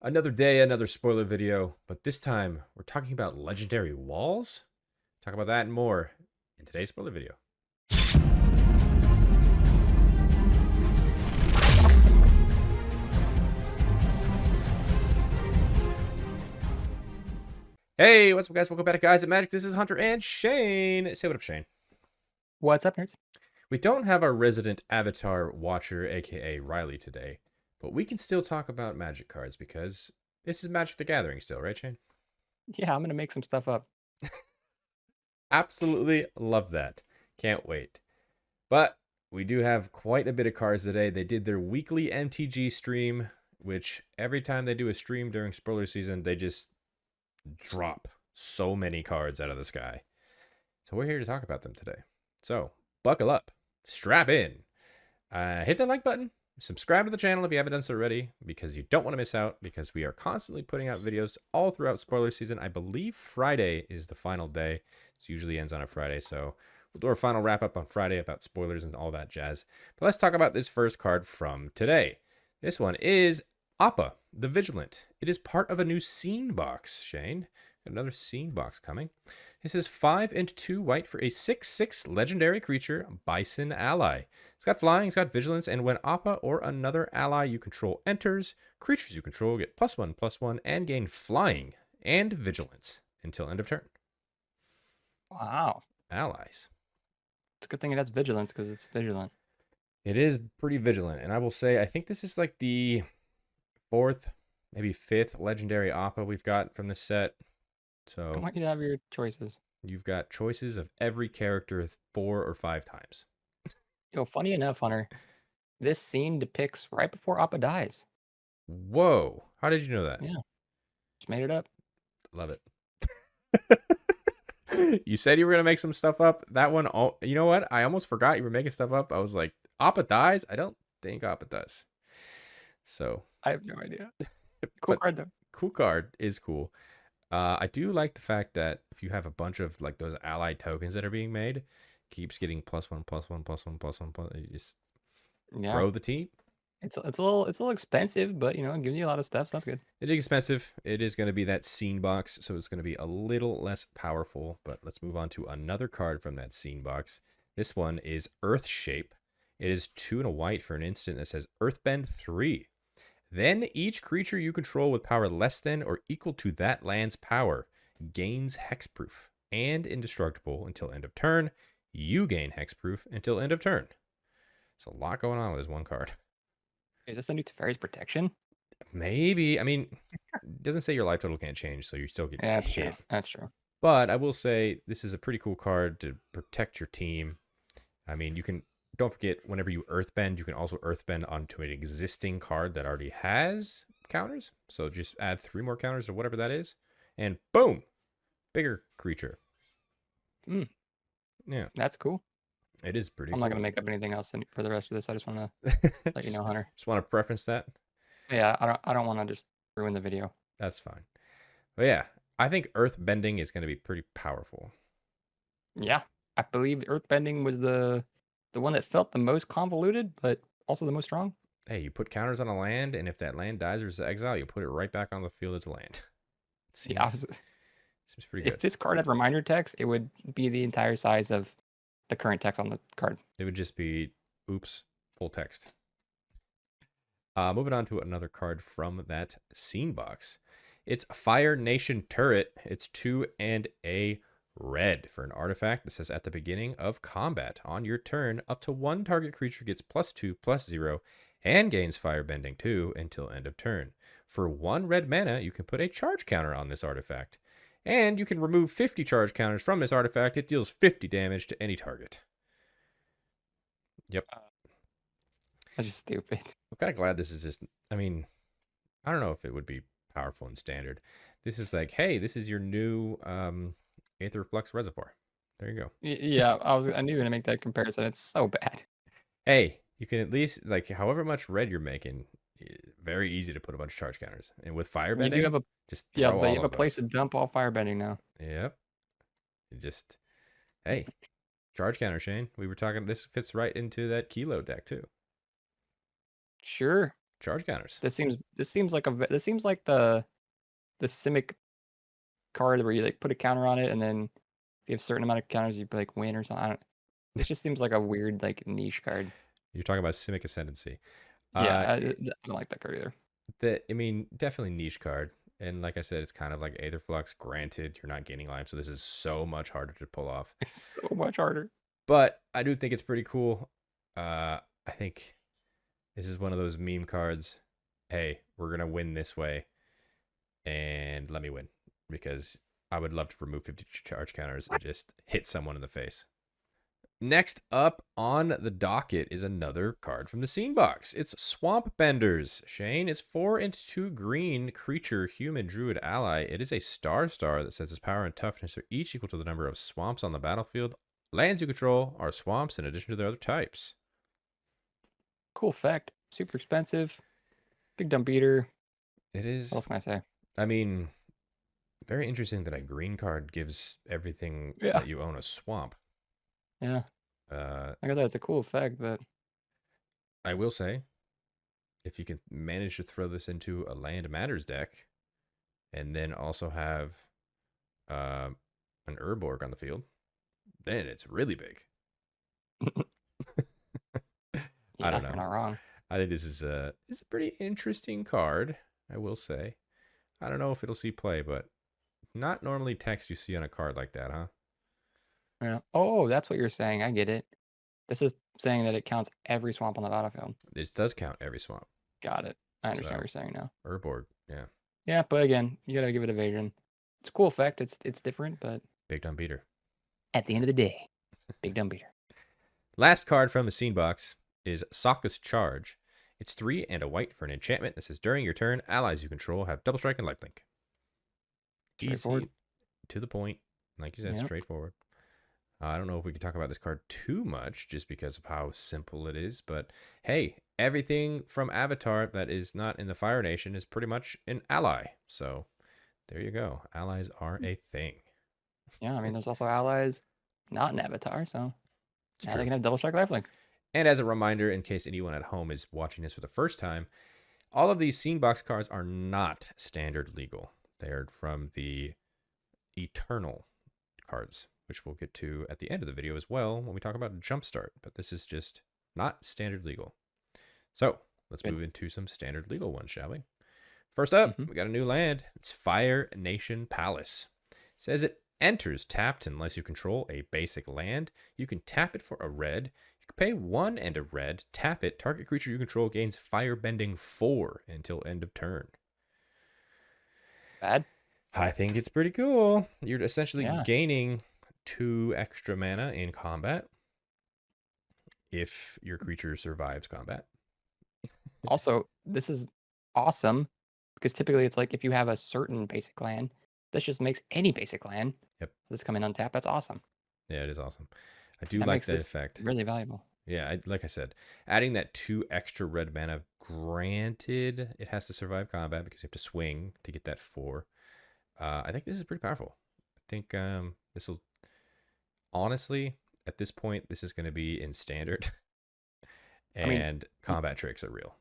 Another day, another spoiler video, but this time we're talking about legendary walls. Talk about that and more in today's spoiler video. Hey, what's up, guys? Welcome back to Guys at Magic. This is Hunter and Shane. Say what up, Shane. What's up, nerds? We don't have our resident Avatar watcher, aka Riley, today, but we can still talk about Magic cards because this is Magic the Gathering still, right, Shane? Yeah, I'm gonna make some stuff up. Absolutely love that. Can't wait. But we do have quite a bit of cards today. They did their weekly MTG stream, which every time they do a stream during spoiler season, they just drop so many cards out of the sky. So we're here to talk about them today. So buckle up, strap in, hit that like button, subscribe to the channel if you haven't done so already, because you don't want to miss out, because we are constantly putting out videos all throughout spoiler season. I believe Friday is the final day. It usually ends on a Friday, so we'll do our final wrap up on Friday about spoilers and all that jazz. But let's talk about this first card from today. This one is Appa, the Vigilant. It is part of a new scene box, Shane. Another scene box coming. This is 5 and 2 white for a 6/6 legendary creature, Bison Ally. It's got flying, it's got vigilance, and when Appa or another ally you control enters, creatures you control get +1/+1 and gain flying and vigilance until end of turn. Wow. Allies. It's a good thing it has vigilance because it's vigilant. It is pretty vigilant, and I will say I think this is like the 4th, maybe 5th legendary Appa we've got from this set. I So want you to have your choices. you've got choices of every character 4 or 5 times. Yo, funny enough, Hunter, this scene depicts right before Appa dies. Whoa. How did you know that? Yeah, just made it up. Love it. You said you were going to make some stuff up. That one, oh, you know what? I almost forgot you were making stuff up. I was like, Appa dies? I don't think Appa does. So, I have no idea. Cool but card though. cool card is cool. I do like the fact that if you have a bunch of like those allied tokens that are being made, keeps getting +1/+1/+1/+1. You just Yeah, grow the team. it's a little expensive, but it gives you a lot of stuff. So that's good. It is expensive. It is going to be that scene box, so it's going to be a little less powerful. But let's move on to another card from that scene box. This one is Earthshape. It is 2 and a white for an instant that says Earthbend 3. Then each creature you control with power less than or equal to that land's power gains hexproof and indestructible until end of turn. You gain hexproof until end of turn. There's a lot going on with this one card. Is this a new Teferi's protection? Maybe. I mean, it doesn't say your life total can't change, so you still get Yeah, that's hit. true. That's true. But I will say this is a pretty cool card to protect your team. I mean, you can, don't forget, whenever you Earthbend, you can also Earthbend onto an existing card that already has counters. So just add 3 more counters or whatever that is. And boom, bigger creature. Yeah, That's cool. it is pretty I'm cool. not gonna make up anything else for the rest of this. I just want to let you know, Hunter. Just want to preference that. Yeah, I don't want to just ruin the video. That's fine. But yeah, I think Earthbending is going to be pretty powerful. Yeah, I believe Earthbending was the one that felt the most convoluted, but also the most strong. Hey, you put counters on a land, and if that land dies or is exile, you put it right back on the field as a land. Seems, Yeah, seems pretty if good. this card had reminder text, it would be the entire size of the current text on the card. It would just be, oops, full text. Moving on to another card from that scene box. It's Fire Nation Turret. It's 2 and a red for an artifact that says at the beginning of combat on your turn, up to 1 target creature gets +2/+0 and gains Firebending 2 until end of turn. For 1 red mana, you can put a charge counter on this artifact. And you can remove 50 charge counters from this artifact. It deals 50 damage to any target. Yep. That's just stupid. I'm kind of glad this is just, I mean, I don't know if it would be powerful in standard. This is like, hey, this is your new Aetherflux Reservoir. There you go. Yeah, I knew you were gonna make that comparison. It's so bad. Hey, you can at least, like, however much red you're making, very easy to put a bunch of charge counters. And with Firebending, You do have a just yeah, throw so you all have a of place those. to dump all Firebending now. Yep. It just, hey, charge counter, Shane. We were talking, this fits right into that Kilo deck, too. Sure. charge counters. This seems like the Simic card where you like put a counter on it, and then if you have a certain amount of counters, you like win or something. I don't. This just seems like a weird like niche card. You're talking about Simic Ascendancy. Yeah, Uh, I don't like that card either. I mean, definitely niche card. And like I said, it's kind of like Aetherflux. Granted, you're not gaining life, so this is so much harder to pull off. It's so much harder. But I do think it's pretty cool. I think this is one of those meme cards. Hey, we're gonna win this way, and let me win because I would love to remove 50 charge counters and just hit someone in the face. Next up on the docket is another card from the scene box. It's Swampbenders. Shane, it's 4 and 2 green creature human druid ally. It is a star that says its power and toughness are each equal to the number of swamps on the battlefield. Lands you control are swamps in addition to their other types. Cool effect. Super expensive. Big dumb beater. It is. What else can I say? I mean, very interesting that a green card gives everything Yeah. that you own a swamp. Yeah. Like I said, it's a cool effect, but I will say, if you can manage to throw this into a Land Matters deck, and then also have an Urborg on the field, then it's really big. I don't know. You're not wrong. I think this is a pretty interesting card, I will say. I don't know if it'll see play, but not normally text you see on a card like that, huh? Yeah. Oh, that's what you're saying. I get it. This is saying that it counts every swamp on the battlefield. This does count every swamp. Got it. I understand So, what you're saying now. Urborg, yeah. Yeah, but again, you gotta give it evasion. It's a cool effect. It's different, but Big dumb beater. at the end of the day, big dumb beater. Last card from the scene box is Sokka's Charge. It's 3 and a white for an enchantment that says during your turn, allies you control have double strike and lifelink. Straightforward. Easy, to the point. Like you said, Yep. straightforward. I don't know if we can talk about this card too much just because of how simple it is, but hey, everything from Avatar that is not in the Fire Nation is pretty much an ally. So there you go. Allies are a thing. Yeah, I mean, there's also allies not in Avatar, so It's now true. they can have double strike lifelink. And as a reminder, in case anyone at home is watching this for the first time, all of these scene box cards are not standard legal. They are from the Eternal cards, which we'll get to at the end of the video as well when we talk about Jumpstart. But this is just not standard legal. So let's move into some standard legal ones, shall we? First up, we got a new land. It's Fire Nation Palace. It says it enters tapped unless you control a basic land. You can tap it for a red. You can pay 1 and a red, tap it. Target creature you control gains Firebending 4 until end of turn. Bad? I think it's pretty cool. You're essentially Yeah. gaining 2 extra mana in combat if your creature survives combat. Also, this is awesome because typically it's like if you have a certain basic land, this just makes any basic land that's coming untapped. That's awesome. Yeah, it is awesome. I do That like makes that this effect. really valuable. Yeah, like I said, adding that 2 extra red mana, granted, it has to survive combat because you have to swing to get that 4. I think this is pretty powerful. I think this will, honestly, at this point, this is going to be in standard. And I mean, combat tricks are real.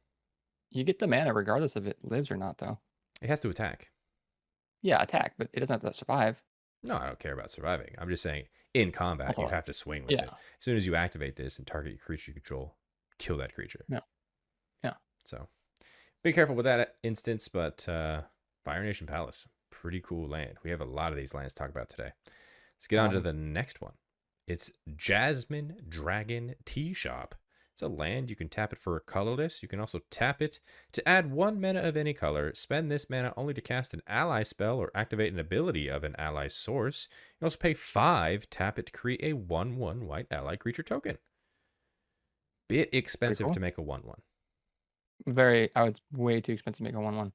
You get the mana regardless if it lives or not, though. It has to attack. Yeah, attack, but it doesn't have to survive. No, I don't care about surviving. I'm just saying, in combat, That's you all. have to swing with it. As soon as you activate this and target your creature you control, kill that creature. Yeah. So, be careful with that instance, but Fire Nation Palace, pretty cool land. We have a lot of these lands to talk about today. Let's get on to the next one. It's Jasmine Dragon Tea Shop. It's a land. You can tap it for a colorless. You can also tap it to add 1 mana of any color. Spend this mana only to cast an ally spell or activate an ability of an ally source. You also pay 5, tap it to create a 1/1 white ally creature token. Bit expensive cool. to make a 1/1. It's way too expensive to make a 1/1.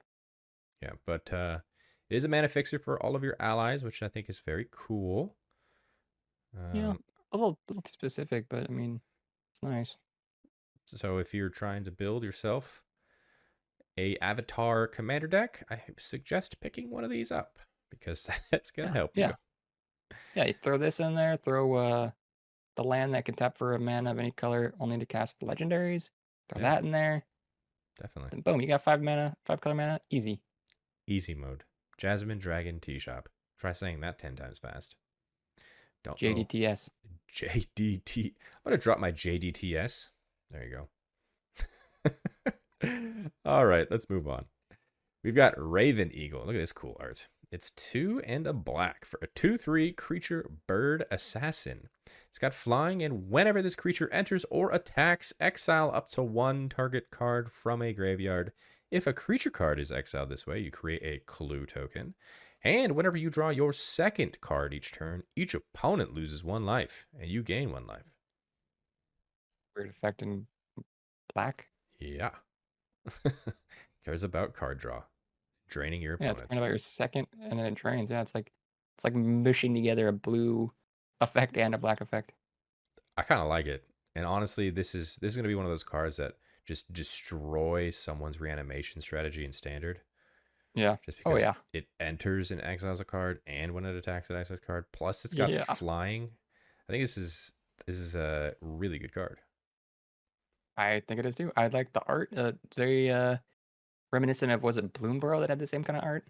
Yeah, but it is a mana fixer for all of your allies, which I think is very cool. Yeah, a little too specific, but I mean, it's nice. So if you're trying to build yourself a Avatar commander deck, I suggest picking one of these up because that's gonna help you. Yeah, you throw this in there. Throw the land that can tap for a mana of any color, only to cast legendaries. Throw that in there. Definitely. Then boom, you got 5 mana, 5 color mana, easy. Easy mode. Jasmine Dragon Tea Shop. Try saying that 10 times fast. Don't know. JDTS. JDT. I'm going to drop my JDTS. There you go. All right, let's move on. We've got Raven Eagle. Look at this cool art. It's 2 and a black for a 2/3 creature bird assassin. It's got flying, and whenever this creature enters or attacks, exile up to 1 target card from a graveyard. If a creature card is exiled this way, you create a clue token. And whenever you draw your second card each turn, each opponent loses 1 life, and you gain 1 life. Weird effect in black. Yeah. Cares about card draw. Draining your Yeah, opponents. it's kind of about your second, and then it drains. Yeah, it's like mushing together a blue effect and a black effect. I kind of like it. And honestly, this is going to be one of those cards that just destroy someone's reanimation strategy in standard. Yeah. Just because yeah. it enters and exiles a card, and when it attacks, it exiles a card. Plus, it's got flying. I think this is a really good card. I think it is too. I like the art. Very reminiscent of, was it Bloomborough that had the same kind of art?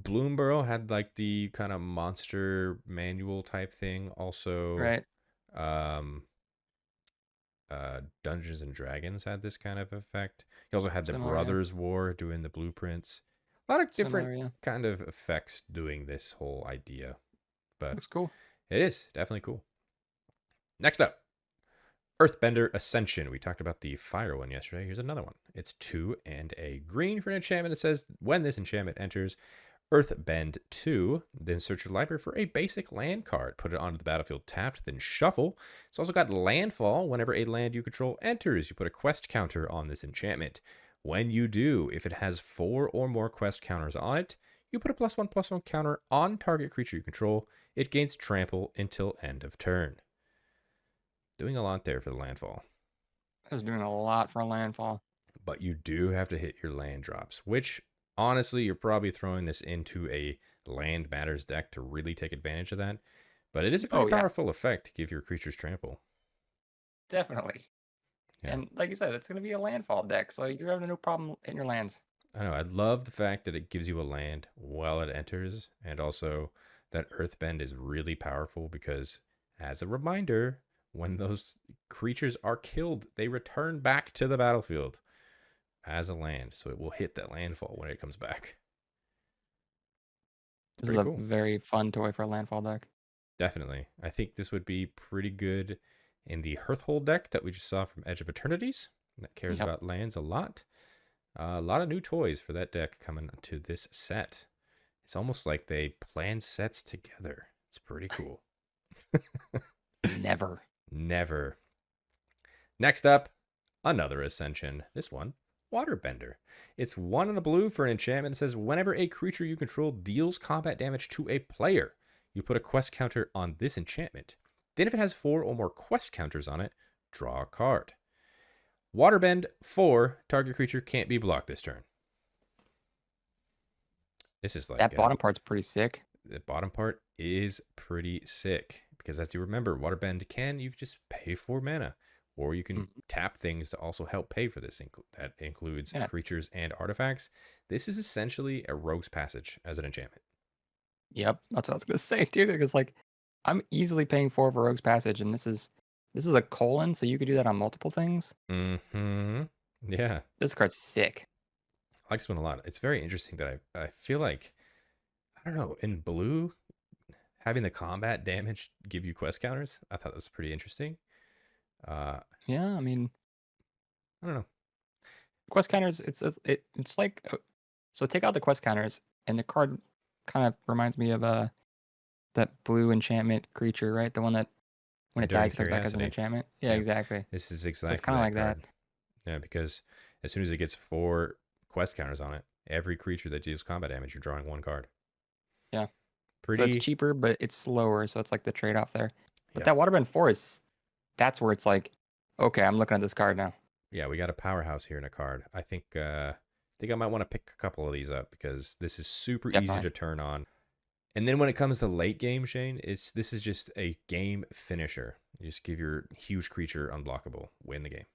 Bloomborough had like the kind of monster manual type thing. Also, right. Dungeons and Dragons had this kind of effect. He also had the Similar, Brothers War doing the blueprints. A lot of different kind of effects doing this whole idea. But looks cool. It is definitely cool. Next up, Earthbender Ascension. We talked about the fire one yesterday. Here's another one. It's 2 and a green for an enchantment. It says when this enchantment enters Earthbend 2, then search your library for a basic land card. Put it onto the battlefield tapped, then shuffle. It's also got landfall. Whenever a land you control enters, you put a quest counter on this enchantment. When you do, if it has 4 or more quest counters on it, you put a +1/+1 counter on target creature you control. It gains trample until end of turn. Doing a lot there for the landfall. I was doing a lot for a landfall. But you do have to hit your land drops, which honestly, you're probably throwing this into a land matters deck to really take advantage of that. But it is a pretty powerful effect to give your creatures trample. Definitely. Yeah. And like you said, it's going to be a landfall deck, so you're having no problem hitting your lands. I know. I love the fact that it gives you a land while it enters, and also that Earthbend is really powerful because, as a reminder, when those creatures are killed, they return back to the battlefield as a land. So it will hit that landfall when it comes back. This is a very fun toy for a landfall deck. Definitely. I think this would be pretty good in the Hearthhold deck that we just saw from Edge of Eternities. That cares about lands a lot. A lot of new toys for that deck coming to this set. It's almost like they plan sets together. It's pretty cool. Never. Next up, another Ascension. This one, Waterbender. It's 1 and a blue for an enchantment. It says whenever a creature you control deals combat damage to a player, you put a quest counter on this enchantment. Then if it has 4 or more quest counters on it, draw a card. Waterbend 4, target creature can't be blocked this turn. This is like that bottom part's pretty sick. The bottom part is pretty sick because, as you remember, Waterbend you just pay 4 mana, or you can tap things to also help pay for this. That includes creatures and artifacts. This is essentially a Rogue's Passage as an enchantment. Yep, that's what I was gonna say, dude. Because like, I'm easily paying 4 for Rogue's Passage, and this is a colon, so you could do that on multiple things. Yeah. This card's sick. I like this one a lot. It's very interesting that I feel like, I don't know, in blue, having the combat damage give you quest counters, I thought that was pretty interesting. Yeah, I mean, I don't know. Quest counters, it's like, so take out the quest counters, and the card kind of reminds me of that blue enchantment creature, right? The one that when it dies comes back as an enchantment. Yeah, exactly. This is exactly. So it's kind of like that. Yeah, because as soon as it gets 4 quest counters on it, every creature that deals combat damage, you're drawing 1 card. Yeah. So it's cheaper, but it's slower, so it's like the trade-off there. But that Waterbend 4 that's where it's like, okay, I'm looking at this card now. Yeah, we got a powerhouse here in a card. I think I might want to pick a couple of these up because this is super easy to turn on. And then when it comes to late game, Shane, this is just a game finisher. You just give your huge creature unblockable, win the game.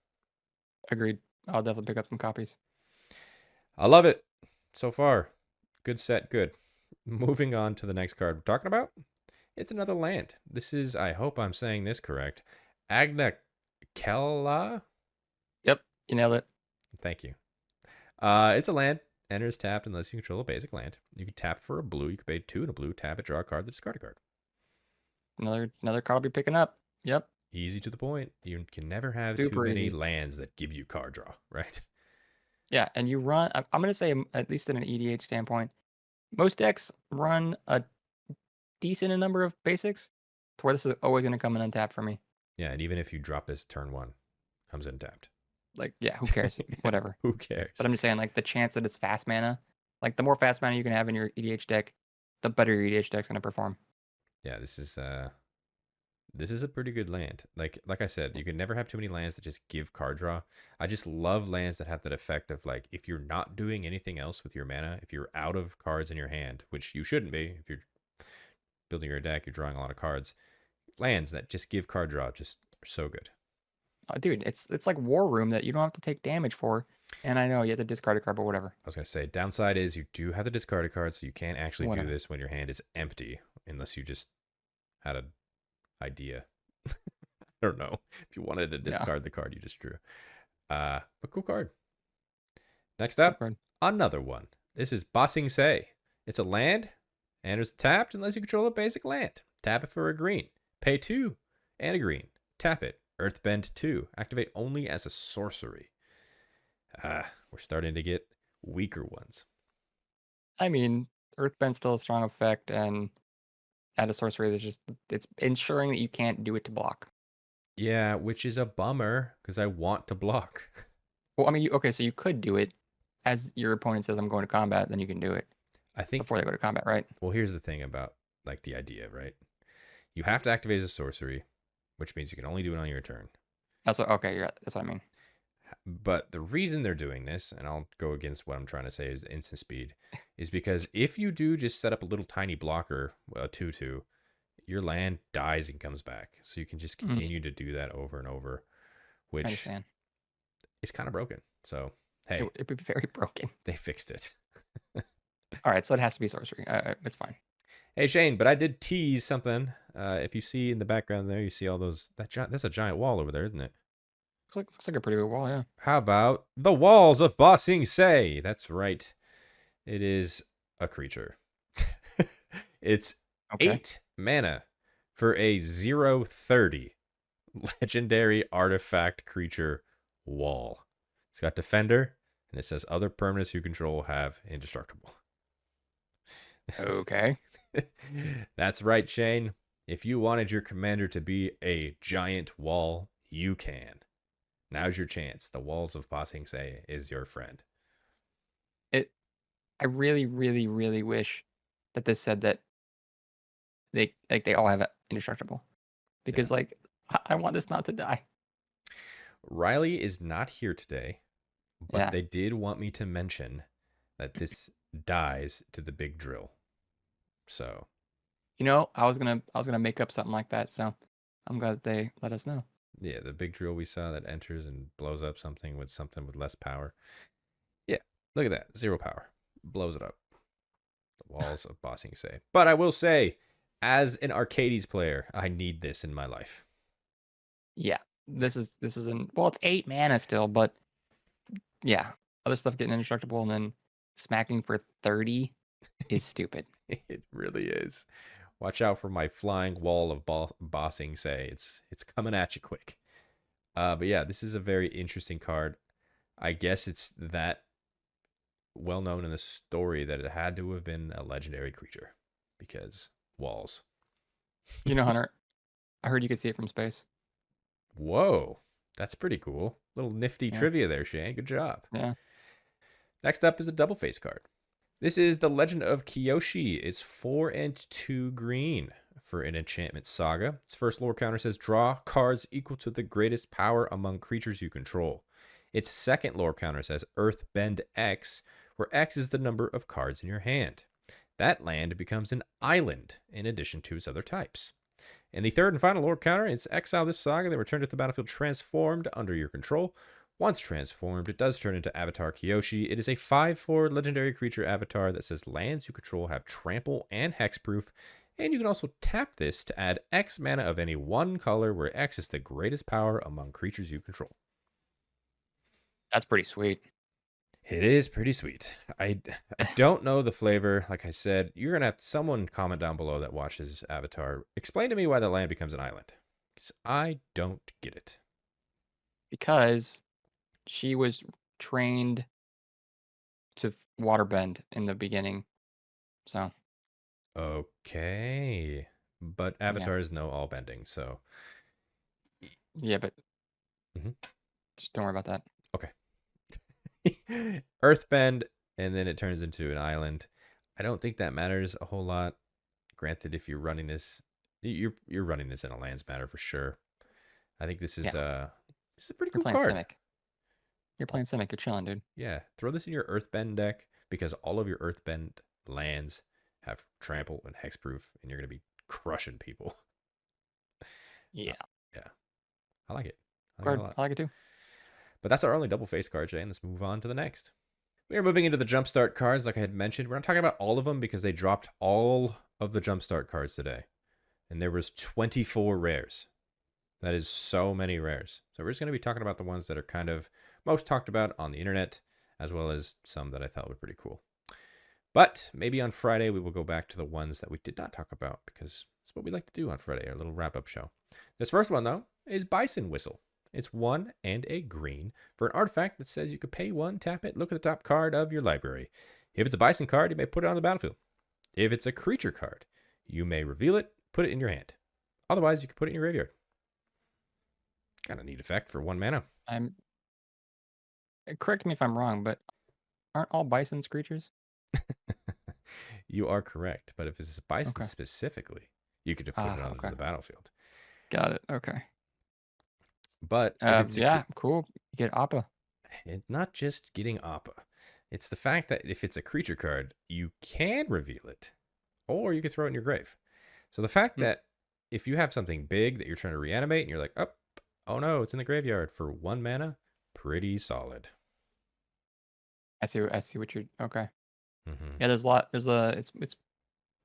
Agreed. I'll definitely pick up some copies. I love it so far. Good set, good. Moving on to the next card we're talking about. It's another land. This is, I hope I'm saying this correct, Agna Qel'a. Yep, you nailed it. Thank you. It's a land. Enters tapped unless you control a basic land. You can tap for a blue. You can pay 2 and a blue. Tap it, draw a card, discard a card. Another card I'll be picking up. Yep. Easy to the point. You can never have Super too many easy. lands that give you card draw, right? Yeah, and you run. I'm gonna say at least in an EDH standpoint, most decks run a decent number of basics, to where this is always gonna come in untapped for me. Yeah, and even if you drop this turn 1, comes in tapped. Like, yeah, who cares? Whatever. Who cares? But I'm just saying, like, the chance that it's fast mana, like the more fast mana you can have in your EDH deck, the better your EDH deck's gonna perform. Yeah, this is a pretty good land. Like I said, you can never have too many lands that just give card draw. I just love lands that have that effect of, like, if you're not doing anything else with your mana, if you're out of cards in your hand, which you shouldn't be, if you're building your deck, you're drawing a lot of cards. Lands that just give card draw just are so good. Dude, it's like War Room that you don't have to take damage for. And I know you have to discard a card, but whatever. I was gonna say, downside is you do have the discarded card, so you can't actually Whatever. do this when your hand is empty, unless you just had an idea. I don't know. If you wanted to discard the card you just drew. But cool card. Next up, another one. This is Bison Whistle. It's a land, and it's tapped unless you control a basic land. Tap it for a green. Pay 2 and a green. Tap it. Earthbend 2. Activate only as a sorcery. We're starting to get weaker ones. I mean, Earthbend's still a strong effect, and add a sorcery it's ensuring that you can't do it to block. Yeah, which is a bummer because I want to block. Well, I mean, so you could do it as your opponent says, "I'm going to combat," then you can do it. I think before they go to combat, right? Well, here's the thing about, like, the idea, right? You have to activate as a sorcery, which means you can only do it on your turn. That's what. Okay, that's what I mean. But the reason they're doing this, and I'll go against what I'm trying to say is instant speed, is because if you do just set up a little tiny blocker, a 2/2, your land dies and comes back. So you can just continue to do that over and over, which is kind of broken. So, hey. It would be very broken. They fixed it. All right, so it has to be sorcery. It's fine. Hey, Shane, but I did tease something. If you see in the background there, you see all those... That's a giant wall over there, isn't it? Looks like a pretty good wall, yeah. How about the walls of Bison Whistle? That's right. It is a creature. It's 8 mana for a 0/30 legendary artifact creature wall. It's got Defender, and it says other permanents you control have indestructible. Okay. That's right, Shane. If you wanted your commander to be a giant wall, you can. Now's your chance. The walls of Bison Whistle is your friend. I really, really, really wish that this said that they all have indestructible, because I want this not to die. Riley is not here today, but they did want me to mention that this dies to the big drill. So, I was gonna make up something like that. So I'm glad that they let us know. Yeah, the big drill we saw that enters and blows up something with less power. Yeah, look at that. 0 power. Blows it up. The walls of Bison Whistle. But I will say, as an Arcades player, I need this in my life. Yeah, this is it's 8 mana still, but yeah, other stuff getting indestructible and then smacking for 30 is stupid. It really is. Watch out for my flying wall of Bison Whistle. It's coming at you quick. But yeah, this is a very interesting card. I guess it's that well known in the story that it had to have been a legendary creature because walls. Hunter, I heard you could see it from space. Whoa, that's pretty cool. Little nifty trivia there, Shane. Good job. Yeah. Next up is a double face card. This is the Legend of Kyoshi. It's 4 and 2 green for an enchantment saga. Its first lore counter says draw cards equal to the greatest power among creatures you control. Its second lore counter says Earthbend X, where X is the number of cards in your hand. That land becomes an island in addition to its other types. And the third and final lore counter, it's exile this saga, then return to the battlefield transformed under your control. Once transformed, it does turn into Avatar Kyoshi. It is a 5/4 legendary creature avatar that says lands you control have trample and hexproof, and you can also tap this to add X mana of any one color where X is the greatest power among creatures you control. That's pretty sweet. It is pretty sweet. I don't know the flavor. Like I said, you're going to have someone comment down below that watches Avatar. Explain to me why the land becomes an island. Because I don't get it. Because she was trained to waterbend in the beginning. So, Okay. But yeah. avatars know all bending, so. Yeah, but Mhm. just don't worry about that. Okay. Earthbend, and then it turns into an island. I don't think that matters a whole lot. Granted, if you're running this, you're running this in a lands matter for sure. I think this is a pretty You're cool playing card. Simic. You're playing Simic. You're chilling, dude. Yeah, throw this in your Earthbend deck because all of your Earthbend lands have trample and hexproof, and you're gonna be crushing people. Yeah. Yeah, I like it. I like it a lot. I like it too. But that's our only double face card, Jay. And let's move on to the next. We are moving into the Jumpstart cards, like I had mentioned. We're not talking about all of them because they dropped all of the Jumpstart cards today, and there was 24 rares. That is so many rares. So we're just going to be talking about the ones that are kind of most talked about on the internet, as well as some that I thought were pretty cool. But maybe on Friday we will go back to the ones that we did not talk about because that's what we like to do on Friday, our little wrap-up show. This first one, though, is Bison Whistle. It's 1 and a green for an artifact that says you could pay 1, tap it, look at the top card of your library. If it's a Bison card, you may put it on the battlefield. If it's a creature card, you may reveal it, put it in your hand. Otherwise, you can put it in your graveyard. Kind of neat effect for 1 mana. Correct me if I'm wrong, but aren't all Bisons creatures? You are correct, but if it's a Bison specifically, you could just put it onto the battlefield. Got it. Okay. But yeah, cool. You get Appa. It's not just getting Appa. It's the fact that if it's a creature card, you can reveal it, or you can throw it in your grave. So the fact that if you have something big that you're trying to reanimate, and you're like, oh no, it's in the graveyard for 1 mana, pretty solid. I see what you're. Okay. Mm-hmm. Yeah, there's a lot. It's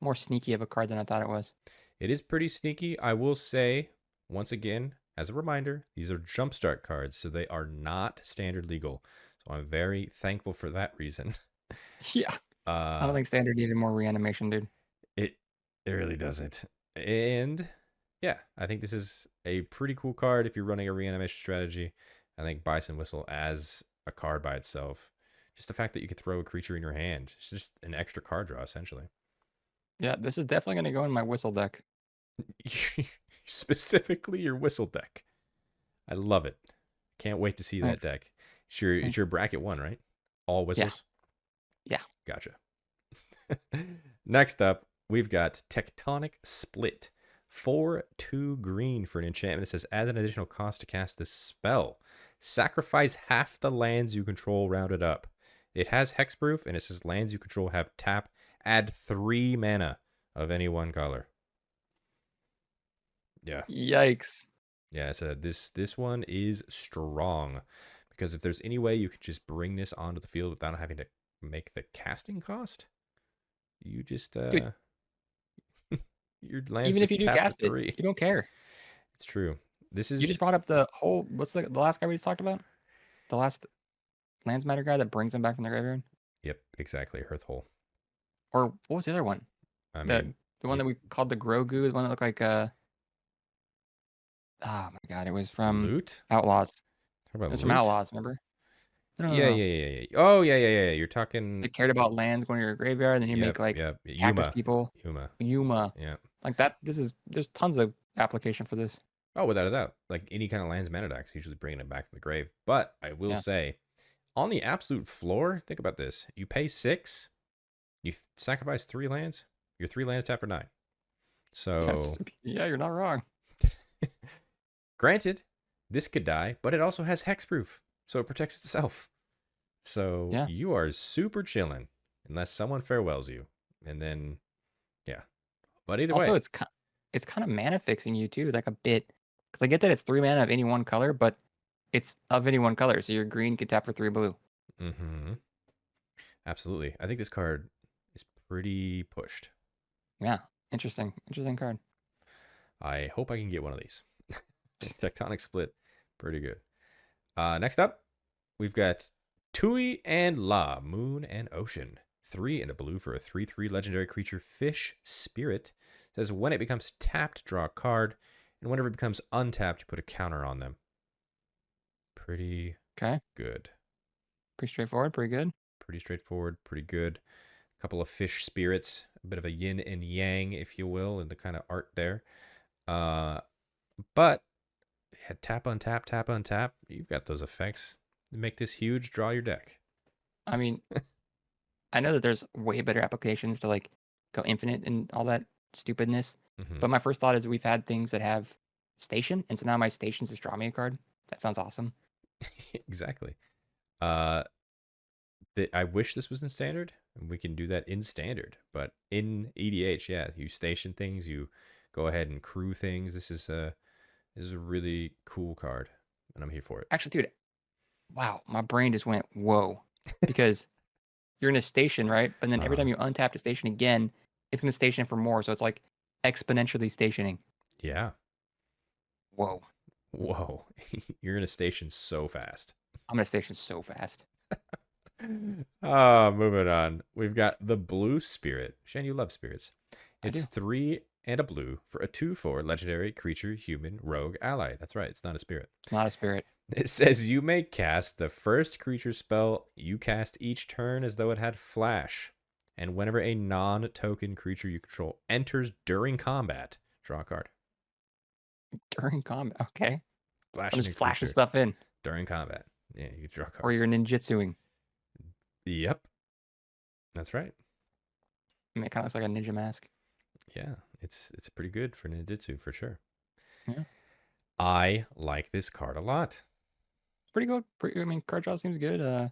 more sneaky of a card than I thought it was. It is pretty sneaky. I will say, once again, as a reminder, these are Jumpstart cards, so they are not standard legal. So I'm very thankful for that reason. Yeah. I don't think standard needed more reanimation, dude. It really doesn't. And yeah, I think this is a pretty cool card if you're running a reanimation strategy. I think Bison Whistle as a card by itself, just the fact that you could throw a creature in your hand, it's just an extra card draw, essentially. Yeah, this is definitely going to go in my Whistle deck. Specifically your Whistle deck. I love it. Can't wait to see that deck. It's your bracket 1, right? All whistles? Yeah. Gotcha. Next up, we've got Tectonic Split. 4/2 green for an enchantment. It says, add an additional cost to cast this spell. Sacrifice half the lands you control rounded up. It has hexproof, and it says lands you control have tap. Add 3 mana of any one color. Yeah. Yikes. Yeah, so this one is strong. Because if there's any way you could just bring this onto the field without having to make the casting cost, you just your lands even if you do cast it, you don't care. It's true. This is you just brought up the whole what's the last guy we just talked about? The last lands matter guy that brings them back from the graveyard? Yep, exactly. Hearthhole. Or what was the other one? I mean, the one that we called the Grogu, the one that looked like oh my god, it was from Loot? Outlaws. Talk about it was from Outlaws, remember? No. Yeah. Oh, yeah. You're talking. They cared about lands going to your graveyard, and then you make like cactus people. Yuma. Yeah. Like that. There's tons of application for this. Oh, without a doubt. Like any kind of lands mana decks, usually bringing it back from the grave. But I will say, on the absolute floor, think about this. You pay 6, you sacrifice 3 lands, your 3 lands tap for 9. So yeah, you're not wrong. Granted, this could die, but it also has hexproof, so it protects itself. So you are super chilling unless someone farewells you, and then But either way, also it's kind of mana fixing you too, like a bit, because I get that it's 3 mana of any one color, but it's of any one color, so your green can tap for 3 blue. Mm-hmm. Absolutely. I think this card is pretty pushed. Yeah, interesting card. I hope I can get one of these. Tectonic Split, pretty good. Next up, we've got Tui and La, Moon and Ocean. 3 and a blue for a 3/3 legendary creature, Fish Spirit. It says when it becomes tapped, draw a card, and whenever it becomes untapped, you put a counter on them. Pretty Okay, good. pretty straightforward, pretty good. Pretty straightforward, pretty good. A couple of fish spirits, a bit of a yin and yang, if you will, in the kind of art there. But yeah, tap, untap. You've got those effects. Make this huge, draw your deck. I mean, I know that there's way better applications to like go infinite and all that stupidness, Mm-hmm. but my first thought is we've had things that have station, and so now my stations just draw me a card. That sounds awesome. Exactly. I wish this was in standard, and we can do that in standard. But in EDH, yeah, you station things, you go ahead and crew things. This is a really cool card, and I'm here for it. Actually, dude, wow, my brain just went whoa, because you're in a station, right? But then every time you untap the station again, it's going to station for more, so it's like exponentially stationing. Yeah. Whoa. Whoa. You're gonna station so fast. I'm going to station so fast. Moving on. We've got the Blue Spirit. Shane, you love spirits. It's 3 and a blue for a 2/4 legendary creature, human, rogue, ally. That's right, it's not a spirit. It's not a spirit. It says you may cast the first creature spell you cast each turn as though it had flash. And whenever a non-token creature you control enters during combat, draw a card. During combat, okay. Flash I'm just flashing stuff in. during combat. Yeah, you draw cards. Or you're ninjutsuing. Yep. That's right. I mean, it kind of looks like a ninja mask. Yeah, it's pretty good for ninjutsu for sure. Yeah. I like this card a lot. Pretty good. I mean, card draw seems good.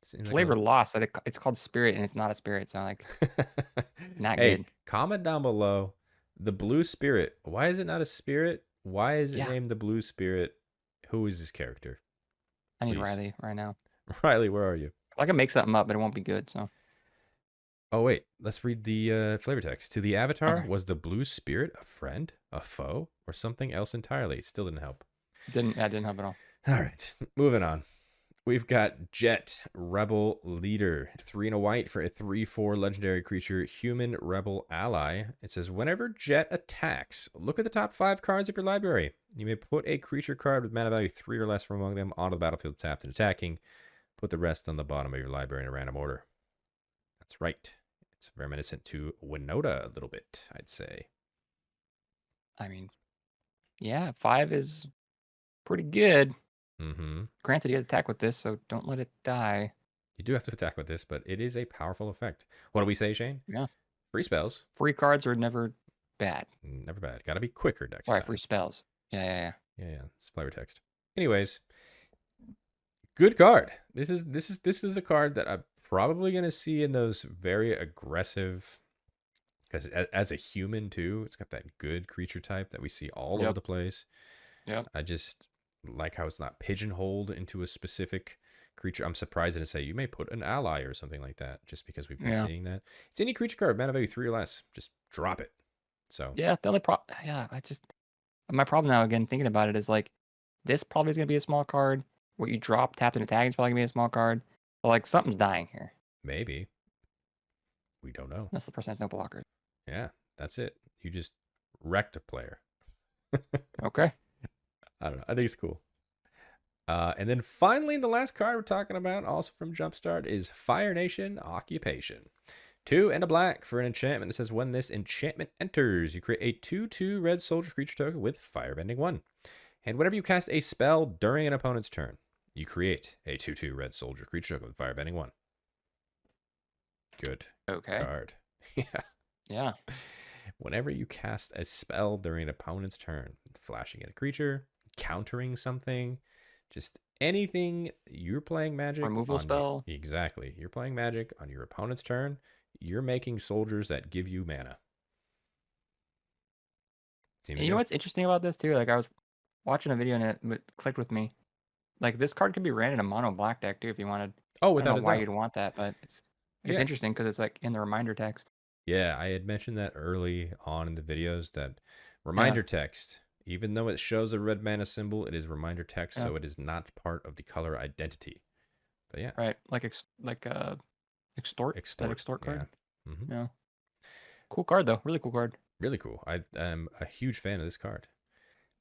Seems Flavor like lost that it's called spirit and it's not a spirit, so like not hey, good. comment down below the blue spirit. Why is it not a spirit? Why is it Yeah. named the blue spirit? Who is this character? I need Please. Riley right now. Riley, where are you? I can make something up, but it won't be good. So. Oh wait, let's read the flavor text. To the avatar, Okay. was the blue spirit a friend, a foe, or something else entirely? Still didn't help. That didn't help at all. All right, moving on. We've got Jet, Rebel Leader. 3 and a white for a 3/4 legendary creature, human rebel ally. It says, whenever Jet attacks, look at the top 5 cards of your library. You may put a creature card with mana value 3 or less from among them onto the battlefield tapped and attacking. Put the rest on the bottom of your library in a random order. That's right. It's reminiscent to Winota a little bit, I'd say. I mean, yeah, 5 is pretty good. Mm-hmm. Granted, you have to attack with this, so don't let it die. You do have to attack with this, but it is a powerful effect. What do we say, Shane? Yeah. Free spells. Free cards are never bad. Never bad. Got to be quicker next All right, time. free spells. Yeah. Yeah. It's flavor text. Anyways, good card. This is a card that I'm probably gonna see in those very aggressive. Because as a human too, it's got that good creature type that we see all over the place. Yep. I just like how it's not pigeonholed into a specific creature. I'm surprised to say you may put an ally or something like that, just because we've been seeing that. It's any creature card, mana value 3 or less. Just drop it. So yeah, the only my problem now again thinking about it is like this probably is gonna be a small card. What you drop, tapped and attack is probably gonna be a small card. But like something's dying here. maybe. We don't know. Unless the person has no blockers. Yeah, that's it. You just wrecked a player. Okay. I don't know. I think it's cool. And then finally, the last card we're talking about, also from Jumpstart, is Fire Nation Occupation. 2 and a black for an enchantment. It says when this enchantment enters, you create a 2/2 red soldier creature token with Firebending 1. And whenever you cast a spell during an opponent's turn, you create a 2/2 red soldier creature token with Firebending 1. Good card. Yeah. Whenever you cast a spell during an opponent's turn, flashing at a creature, countering something, just anything you're playing Magic. Removal spell. Exactly. You're playing Magic on your opponent's turn. You're making soldiers that give you mana. And you know what's interesting about this too? Like I was watching a video and it clicked with me. Like this card could be ran in a mono black deck too if you wanted. Oh, I don't without a know why doubt. you'd want that, but it's Yeah. interesting because it's like in the reminder text. Yeah, I had mentioned that early on in the videos that Yeah. reminder text, even though it shows a red mana symbol, it is reminder text, Yeah. so it is not part of the color identity. But yeah. Right. Like extort. Is that Extort. extort Yeah. card? Yeah. Cool card though. Really cool card. Really cool. I am a huge fan of this card.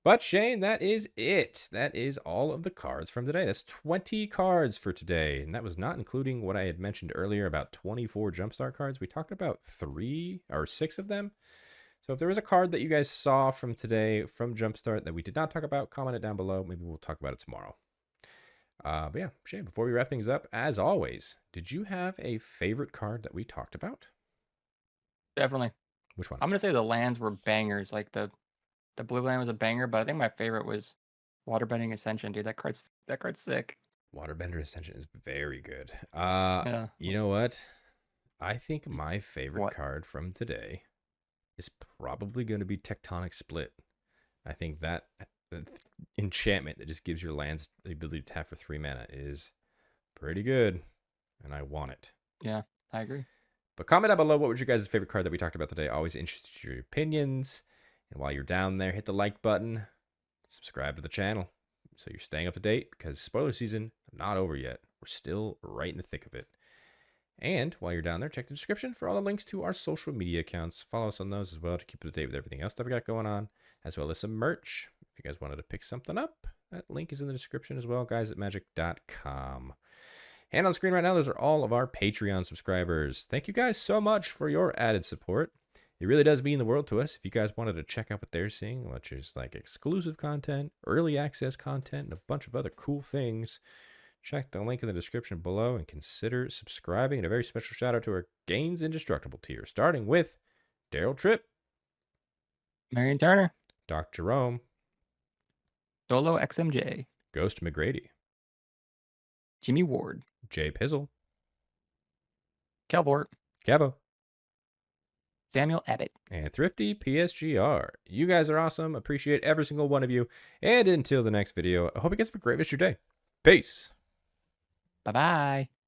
But Shane, that is it. That is all of the cards from today. That's 20 cards for today. And that was not including what I had mentioned earlier about 24 Jumpstart cards. We talked about 3 or 6 of them. So if there was a card that you guys saw from today from Jumpstart that we did not talk about, comment it down below. Maybe we'll talk about it tomorrow. But yeah, Shane, before we wrap things up, as always, did you have a favorite card that we talked about? Definitely. Which one? I'm gonna say the lands were bangers. Like the blue land was a banger, but I think my favorite was Waterbending Ascension, dude. That card's sick. Waterbender Ascension is very good. Yeah. You know what? I think my favorite What? card from today is probably going to be Tectonic Split. I think that enchantment that just gives your lands the ability to tap for 3 mana is pretty good, and I want it. Yeah, I agree. But comment down below, what was your guys' favorite card that we talked about today? Always interested in your opinions. And while you're down there, hit the like button, subscribe to the channel so you're staying up to date, because spoiler season not over yet. We're still right in the thick of it. And while you're down there, check the description for all the links to our social media accounts. Follow us on those as well to keep up to date with everything else that we got going on, as well as some merch. If you guys wanted to pick something up, that link is in the description as well, guysatmagic.com. And on screen right now, those are all of our Patreon subscribers. Thank you guys so much for your added support. It really does mean the world to us. If you guys wanted to check out what they're seeing, which is like exclusive content, early access content, and a bunch of other cool things, check the link in the description below and consider subscribing. And a very special shout out to our Gains Indestructible tier, starting with Daryl Tripp, Marion Turner, Doc Jerome, Dolo XMJ, Ghost McGrady, Jimmy Ward, Jay Pizzle, Kelvort, Kevo, Samuel Abbott, and Thrifty PSGR. You guys are awesome. Appreciate every single one of you. And until the next video, I hope you guys have a great rest of your day. Peace. Bye-bye.